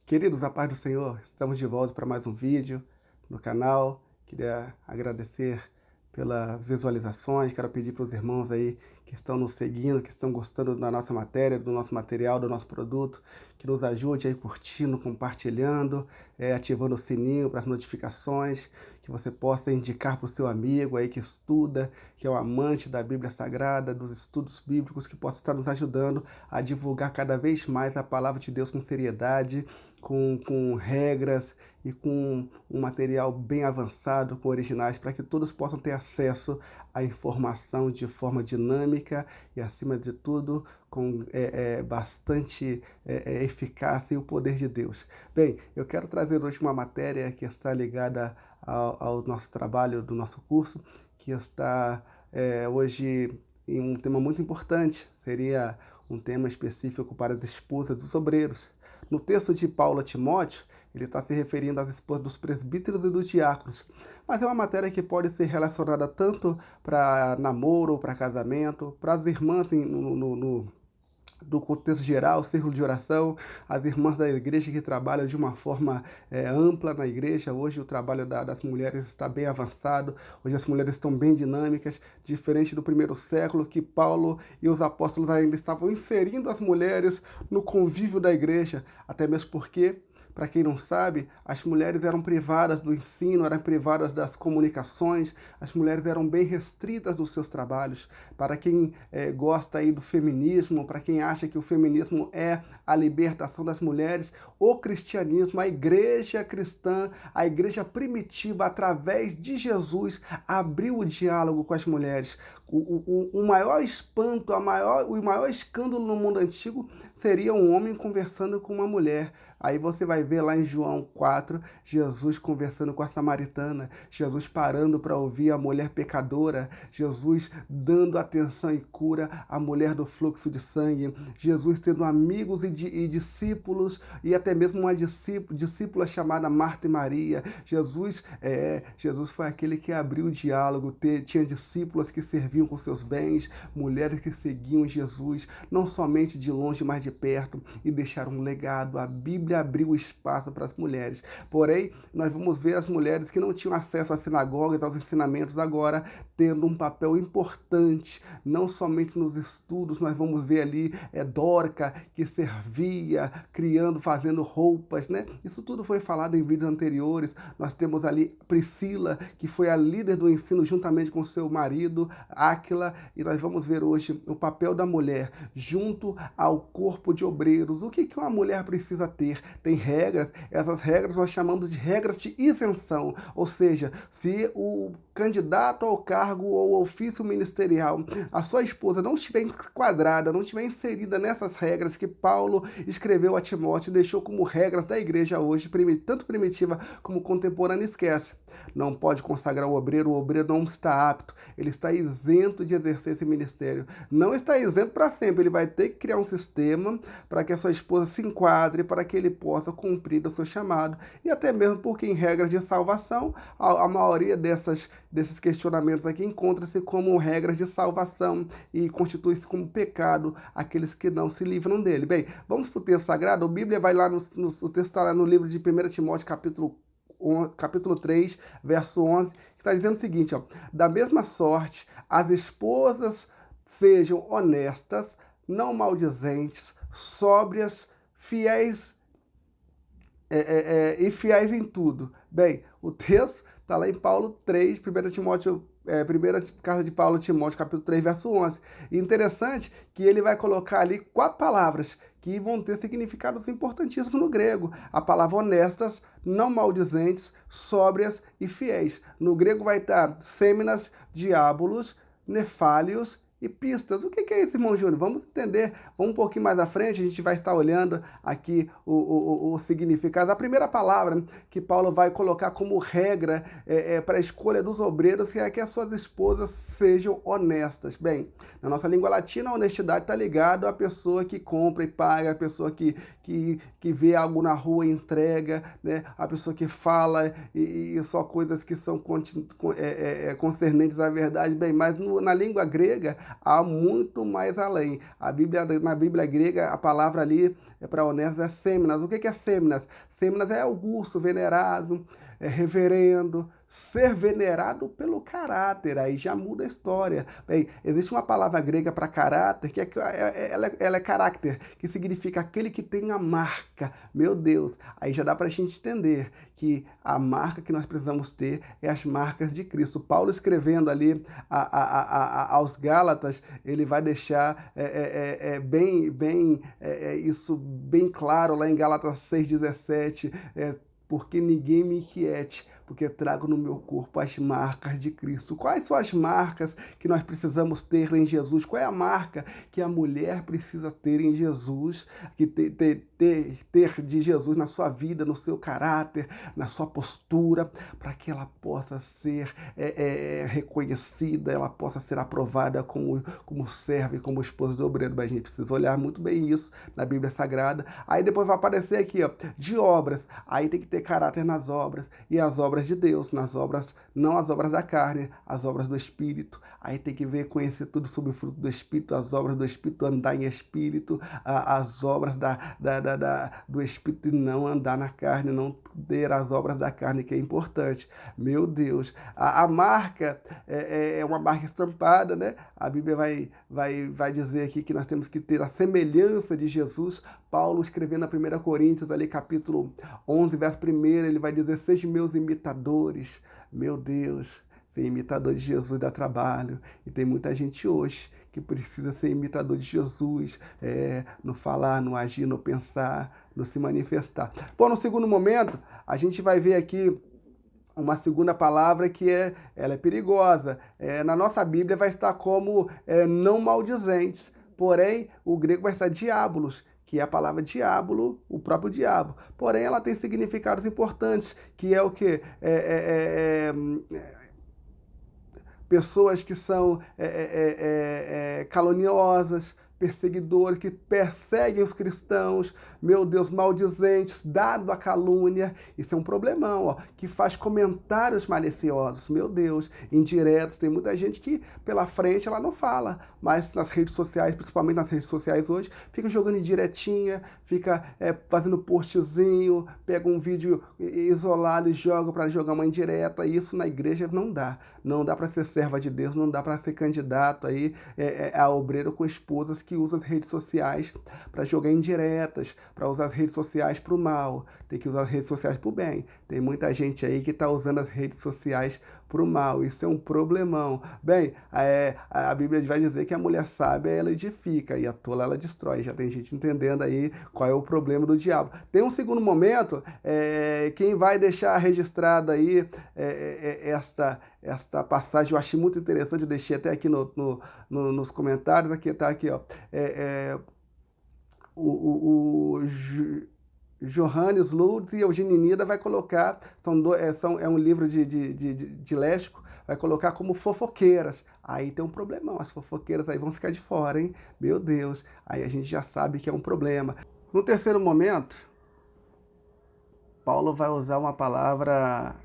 Queridos, a paz do Senhor, estamos de volta para mais um vídeo no canal. Queria agradecer pelas visualizações, quero pedir para os irmãos aí que estão nos seguindo, que estão gostando da nossa matéria, do nosso material, do nosso produto, que nos ajude aí curtindo, compartilhando, ativando o sininho para as notificações, que você possa indicar para o seu amigo aí que estuda, que é um amante da Bíblia Sagrada, dos estudos bíblicos, que possa estar nos ajudando a divulgar cada vez mais a palavra de Deus com seriedade, com regras e com um material bem avançado, com originais, para que todos possam ter acesso à informação de forma dinâmica e, acima de tudo, com bastante eficácia e o poder de Deus. Bem, eu quero trazer hoje uma matéria que está ligada ao nosso trabalho do nosso curso, que está hoje em um tema muito importante, seria um tema específico para as esposas dos obreiros. No texto de Paulo a Timóteo, ele está se referindo às esposas dos presbíteros e dos diáconos, mas é uma matéria que pode ser relacionada tanto para namoro ou para casamento, para as irmãs do contexto geral, círculo de oração, as irmãs da igreja que trabalham de uma forma ampla na igreja. Hoje o trabalho das mulheres está bem avançado, hoje as mulheres estão bem dinâmicas, diferente do primeiro século, que Paulo e os apóstolos ainda estavam inserindo as mulheres no convívio da igreja, até mesmo porque, para quem não sabe, as mulheres eram privadas do ensino, eram privadas das comunicações, as mulheres eram bem restritas dos seus trabalhos. Para quem gosta aí do feminismo, para quem acha que o feminismo é a libertação das mulheres, o cristianismo, a igreja cristã, a igreja primitiva, através de Jesus, abriu o diálogo com as mulheres. O maior espanto, o maior escândalo no mundo antigo seria um homem conversando com uma mulher. Aí você vai ver lá em João 4, Jesus conversando com a samaritana, Jesus parando para ouvir a mulher pecadora, Jesus dando atenção e cura à mulher do fluxo de sangue, Jesus tendo amigos e discípulos, e até mesmo uma discípula chamada Marta e Maria. Jesus foi aquele que abriu o diálogo, tinha discípulas que serviam com seus bens, mulheres que seguiam Jesus, não somente de longe, mas de perto, e deixaram um legado. A Bíblia abriu espaço para as mulheres. Porém, nós vamos ver as mulheres que não tinham acesso às sinagogas, aos ensinamentos, agora tendo um papel importante, não somente nos estudos. Nós vamos ver ali Dorca, que servia, criando, fazendo roupas, né? Isso tudo foi falado em vídeos anteriores. Nós temos ali Priscila, que foi a líder do ensino juntamente com seu marido, Áquila, e nós vamos ver hoje o papel da mulher junto ao corpo de obreiros. O que uma mulher precisa ter? Tem regras, essas regras nós chamamos de regras de isenção, ou seja, se o candidato ao cargo ou ao ofício ministerial, a sua esposa não estiver enquadrada, não estiver inserida nessas regras que Paulo escreveu a Timóteo e deixou como regras da igreja hoje, tanto primitiva como contemporânea, esquece. Não pode consagrar o obreiro não está apto, ele está isento de exercer esse ministério. Não está isento para sempre, ele vai ter que criar um sistema para que a sua esposa se enquadre, para que ele possa cumprir o seu chamado, e até mesmo porque em regras de salvação, a maioria desses questionamentos aqui encontra-se como regras de salvação e constitui-se como pecado aqueles que não se livram dele. Bem, vamos para o texto sagrado. A Bíblia vai lá, o texto está lá no livro de 1 Timóteo, capítulo 3, verso 11, que está dizendo o seguinte, ó: da mesma sorte, as esposas sejam honestas, não maldizentes, sóbrias, fiéis e fiéis em tudo. Bem, o texto está lá em Paulo 3, 1 Timóteo, primeira carta de Paulo a Timóteo, capítulo 3, verso 11. E interessante que ele vai colocar ali 4 palavras que vão ter significados importantíssimos no grego. A palavra honestas, não maldizentes, sóbrias e fiéis. No grego vai estar sêminas, diabolos, nefálios e pistas. O que é isso, irmão Júnior? Vamos entender. Vamos um pouquinho mais à frente, a gente vai estar olhando aqui o significado. A primeira palavra que Paulo vai colocar como regra para a escolha dos obreiros é que as suas esposas sejam honestas. Bem, na nossa língua latina, a honestidade está ligada à pessoa que compra e paga, a pessoa que que vê algo na rua e entrega, né? A pessoa que fala e só coisas que são concernentes à verdade. Bem, mas na língua grega há muito mais além. Na Bíblia grega, a palavra ali para honesto é sêminas. O que é sêminas? Sêminas é augusto, venerado, reverendo, ser venerado pelo caráter, aí já muda a história. Bem, existe uma palavra grega para caráter, que ela é caráter, que significa aquele que tem a marca. Meu Deus, aí já dá para a gente entender que a marca que nós precisamos ter é as marcas de Cristo. Paulo escrevendo ali aos Gálatas, ele vai deixar isso bem claro lá em Gálatas 6,17, porque ninguém me inquiete, porque trago no meu corpo as marcas de Cristo. Quais são as marcas que nós precisamos ter em Jesus? Qual é a marca que a mulher precisa ter em Jesus, que ter de Jesus na sua vida, no seu caráter, na sua postura, para que ela possa ser reconhecida, ela possa ser aprovada como serva e como esposa do obreiro. Mas a gente precisa olhar muito bem isso na Bíblia Sagrada. Aí depois vai aparecer aqui, ó, de obras. Aí tem que ter caráter nas obras, e as obras de Deus, nas obras, não as obras da carne, as obras do Espírito. Aí tem que ver, conhecer tudo sobre o fruto do Espírito, as obras do Espírito, andar em Espírito, as obras do Espírito, e não andar na carne, não ter as obras da carne, que é importante. Meu Deus, a marca é uma marca estampada, né? A Bíblia vai dizer aqui que nós temos que ter a semelhança de Jesus. Paulo escrevendo na 1 Coríntios, ali capítulo 11, verso 1, ele vai dizer: sejam meus imitadores. Meu Deus, ser imitador de Jesus dá trabalho. E tem muita gente hoje que precisa ser imitador de Jesus, no falar, no agir, no pensar, no se manifestar. Bom, no segundo momento, a gente vai ver aqui uma segunda palavra que ela é perigosa. Na nossa Bíblia vai estar como não maldizentes, porém o grego vai estar diabolos, que é a palavra diabolo, o próprio diabo. Porém, ela tem significados importantes, que é o quê? Pessoas que são caluniosas, perseguidores, que perseguem os cristãos, meu Deus, maldizentes, dado a calúnia. Isso é um problemão, ó, que faz comentários maliciosos, meu Deus, indiretos. Tem muita gente que pela frente ela não fala, mas nas redes sociais, principalmente nas redes sociais hoje, fica jogando indiretinha, fica fazendo postzinho, pega um vídeo isolado e joga para jogar uma indireta. Isso na igreja não dá. Não dá para ser serva de Deus, não dá para ser candidato aí a obreiro com esposas que usam as redes sociais para jogar indiretas, para usar as redes sociais para o mal. Tem que usar as redes sociais para o bem. Tem muita gente aí que está usando as redes sociais para o mal. Isso é um problemão. Bem, a Bíblia vai dizer que a mulher sábia, ela edifica, e a tola, ela destrói. Já tem gente entendendo aí qual é o problema do diabo. Tem um segundo momento, quem vai deixar registrada aí esta passagem, eu achei muito interessante, eu deixei até aqui nos comentários, aqui tá aqui, ó. Johannes Lutz e Eugênia Nida vai colocar, é um livro de léxico, vai colocar como fofoqueiras. Aí tem um problemão, as fofoqueiras aí vão ficar de fora, hein? Meu Deus, aí a gente já sabe que é um problema. No terceiro momento, Paulo vai usar uma palavra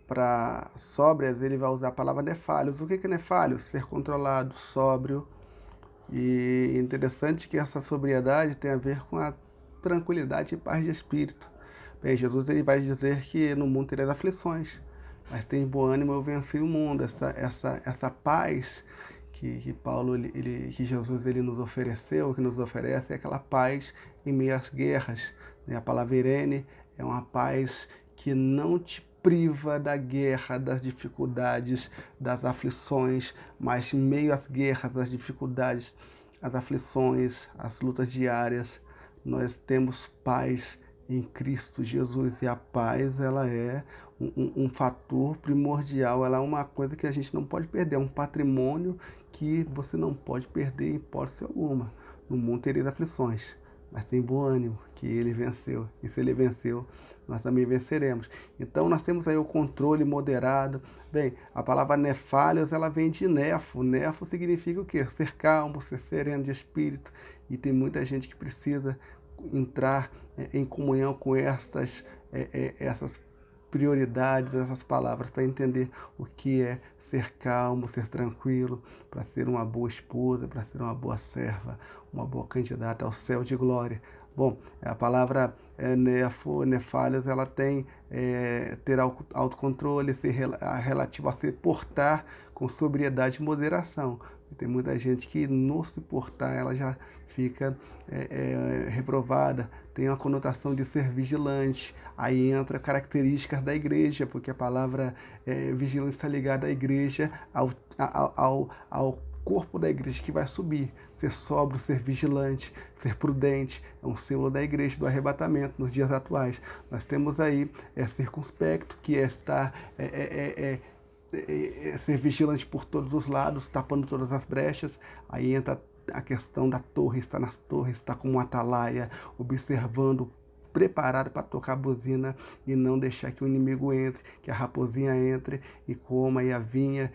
para sóbrias, ele vai usar a palavra nefálios. O que é nefálios? Ser controlado, sóbrio. E interessante que essa sobriedade tem a ver com a tranquilidade e paz de espírito. Bem, Jesus ele vai dizer que no mundo tereis aflições, mas tem bom ânimo, eu venci o mundo. Essa paz que Paulo, que Jesus ele nos ofereceu, que nos oferece, é aquela paz em meio às guerras. A palavra Irene é uma paz que não te priva da guerra, das dificuldades, das aflições, mas em meio às guerras, às dificuldades, às aflições, às lutas diárias, nós temos paz em Cristo Jesus. E a paz, ela é um fator primordial, ela é uma coisa que a gente não pode perder, é um patrimônio que você não pode perder em hipótese alguma. No mundo tereis aflições, mas tem bom ânimo, que ele venceu. E se ele venceu, nós também venceremos. Então nós temos aí o controle moderado. Bem, a palavra nefálios, ela vem de nefo. Nefo significa o quê? Ser calmo, ser sereno de espírito. E tem muita gente que precisa entrar em comunhão com essas prioridades, essas palavras, para entender o que é ser calmo, ser tranquilo, para ser uma boa esposa, para ser uma boa serva, uma boa candidata ao céu de glória. Bom, a palavra nefalios, ela tem ter autocontrole, ser relativo a se portar com sobriedade e moderação. Tem muita gente que no se portar ela já fica reprovada, tem uma conotação de ser vigilante. Aí entra características da igreja, porque a palavra vigilância está ligada à igreja, ao corpo da igreja que vai subir. Ser sóbrio, ser vigilante, ser prudente, é um símbolo da igreja, do arrebatamento nos dias atuais. Nós temos aí circunspecto, que é estar ser vigilante por todos os lados, tapando todas as brechas. Aí entra a questão da torre, estar nas torres, estar como um atalaia, observando, preparado para tocar a buzina e não deixar que o inimigo entre, que a raposinha entre e coma e a vinha,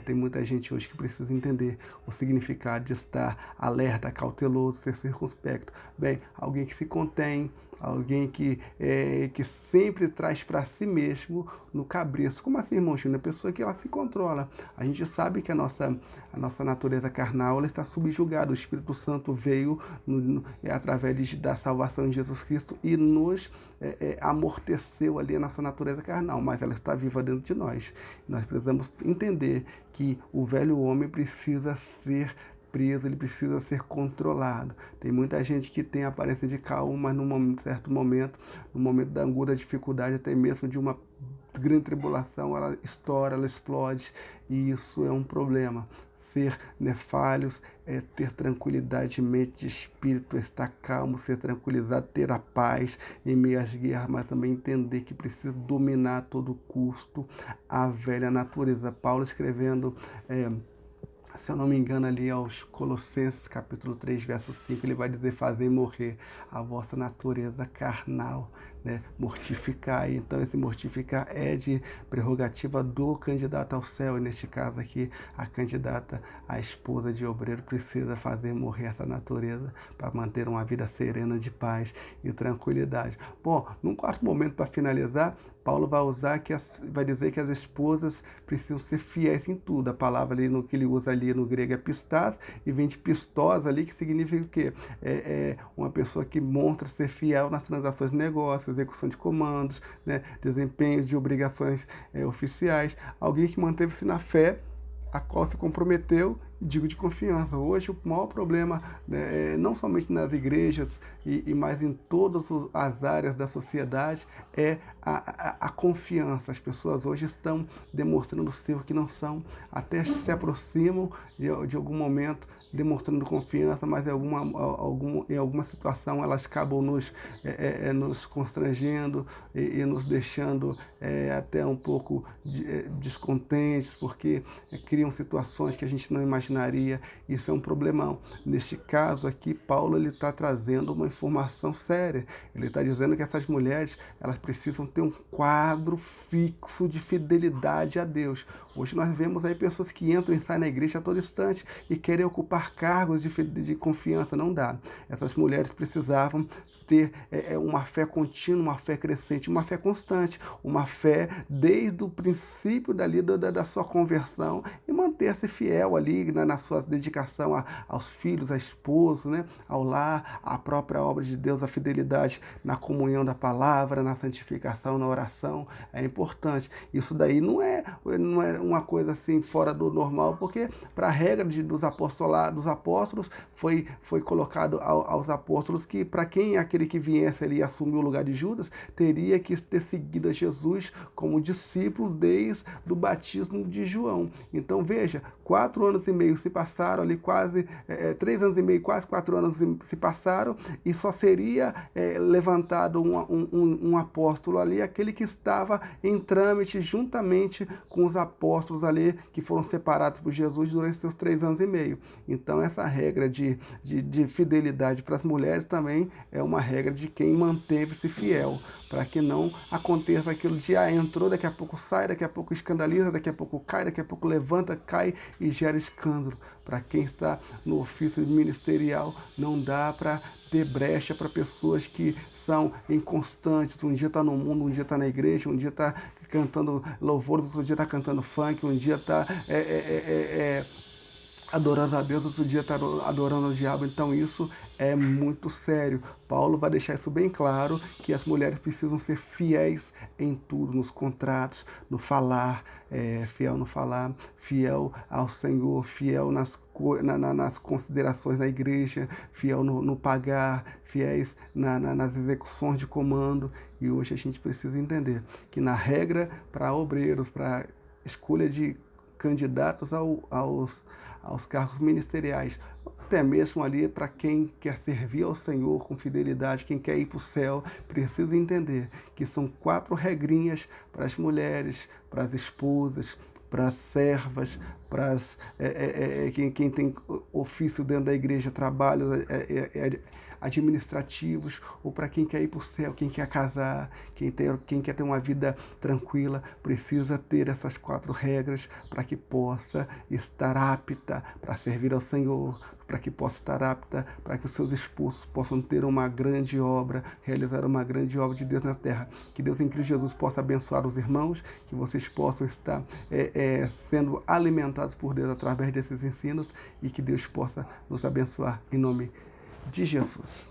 tem muita gente hoje que precisa entender o significado de estar alerta, cauteloso, ser circunspecto. Bem, alguém que se contém, alguém que sempre traz para si mesmo no cabreço. Como assim, irmão Júnior? A pessoa que ela se controla. A gente sabe que a nossa natureza carnal ela está subjugada. O Espírito Santo veio através da salvação em Jesus Cristo e nos amorteceu ali a nossa natureza carnal, mas ela está viva dentro de nós. Nós precisamos entender que o velho homem precisa ser preso, ele precisa ser controlado. Tem muita gente que tem a aparência de calma, mas num certo momento, no momento da angústia, da dificuldade, até mesmo de uma grande tribulação, ela estoura, ela explode, e isso é um problema. Ser nefalios é ter tranquilidade de mente, de espírito, estar calmo, ser tranquilizado, ter a paz em meio às guerras, mas também entender que precisa dominar a todo custo a velha natureza. Paulo escrevendo se eu não me engano, ali aos Colossenses, capítulo 3, verso 5, ele vai dizer, fazei morrer a vossa natureza carnal, né? Mortificar. Então, esse mortificar é de prerrogativa do candidato ao céu, e neste caso aqui, a candidata, a esposa de obreiro, precisa fazer morrer essa natureza para manter uma vida serena de paz e tranquilidade. Bom, num quarto momento, para finalizar, Paulo vai dizer que as esposas precisam ser fiéis em tudo. A palavra ali que ele usa ali no grego é pistás, e vem de pistós ali, que significa o quê? Uma pessoa que mostra ser fiel nas transações de negócio, execução de comandos, né, desempenho de obrigações oficiais. Alguém que manteve-se na fé, a qual se comprometeu, digo de confiança. Hoje o maior problema, né, não somente nas igrejas, mas em todas as áreas da sociedade, é a confiança. As pessoas hoje estão demonstrando ser o que não são, até se aproximam de algum momento demonstrando confiança, mas em alguma situação elas acabam nos constrangendo e nos deixando até um pouco descontentes, porque criam situações que a gente não imaginaria. Isso é um problemão. Neste caso aqui, Paulo está trazendo uma informação séria. Ele está dizendo que essas mulheres elas precisam ter um quadro fixo de fidelidade a Deus. Hoje nós vemos aí pessoas que entram e saem na igreja a todo instante e querem ocupar cargos de confiança. Não dá. Essas mulheres precisavam ter uma fé contínua, uma fé crescente, uma fé constante, uma fé desde o princípio da sua conversão, e manter-se fiel ali na sua dedicação aos filhos, à esposa, né, ao lar, à própria obra de Deus, a fidelidade na comunhão da palavra, na santificação, na oração. É importante. Isso daí não é uma coisa assim fora do normal, porque para a regra dos apóstolos foi colocado aos apóstolos que para quem aquele que viesse ali assumir o lugar de Judas, teria que ter seguido a Jesus como discípulo desde o batismo de João. Então veja, 4 anos e meio se passaram ali, quase 3 anos e meio, quase 4 anos se passaram, e só seria levantado um apóstolo ali, aquele que estava em trâmite juntamente com os apóstolos ali, que foram separados por Jesus durante seus 3 anos e meio. Então essa regra de fidelidade para as mulheres também é uma regra de quem manteve-se fiel, para que não aconteça aquilo de entrou, daqui a pouco sai, daqui a pouco escandaliza, daqui a pouco cai, daqui a pouco levanta, cai e gera escândalo escândalo. Para quem está no ofício ministerial, não dá para ter brecha para pessoas que são inconstantes. Um dia está no mundo, um dia está na igreja, um dia está cantando louvores, outro dia está cantando funk, um dia está adorando a Deus, outro dia está adorando o diabo. Então isso é muito sério. Paulo vai deixar isso bem claro, que as mulheres precisam ser fiéis em tudo, nos contratos, no falar, fiel no falar, fiel ao Senhor, fiel nas considerações da igreja, fiel no pagar, fiéis nas execuções de comando. E hoje a gente precisa entender que na regra para obreiros, para escolha de candidatos aos cargos ministeriais, até mesmo ali para quem quer servir ao Senhor com fidelidade, quem quer ir para o céu, precisa entender que são 4 regrinhas para as mulheres, para as esposas, para as servas, para quem tem ofício dentro da igreja, trabalhos administrativos, ou para quem quer ir para o céu, quem quer casar, quem quer ter uma vida tranquila, precisa ter essas 4 regras para que possa estar apta para servir ao Senhor, para que possa estar apta, para que os seus esposos possam ter uma grande obra, realizar uma grande obra de Deus na terra. Que Deus em Cristo Jesus possa abençoar os irmãos, que vocês possam estar sendo alimentados por Deus através desses ensinos, e que Deus possa nos abençoar em nome de Jesus.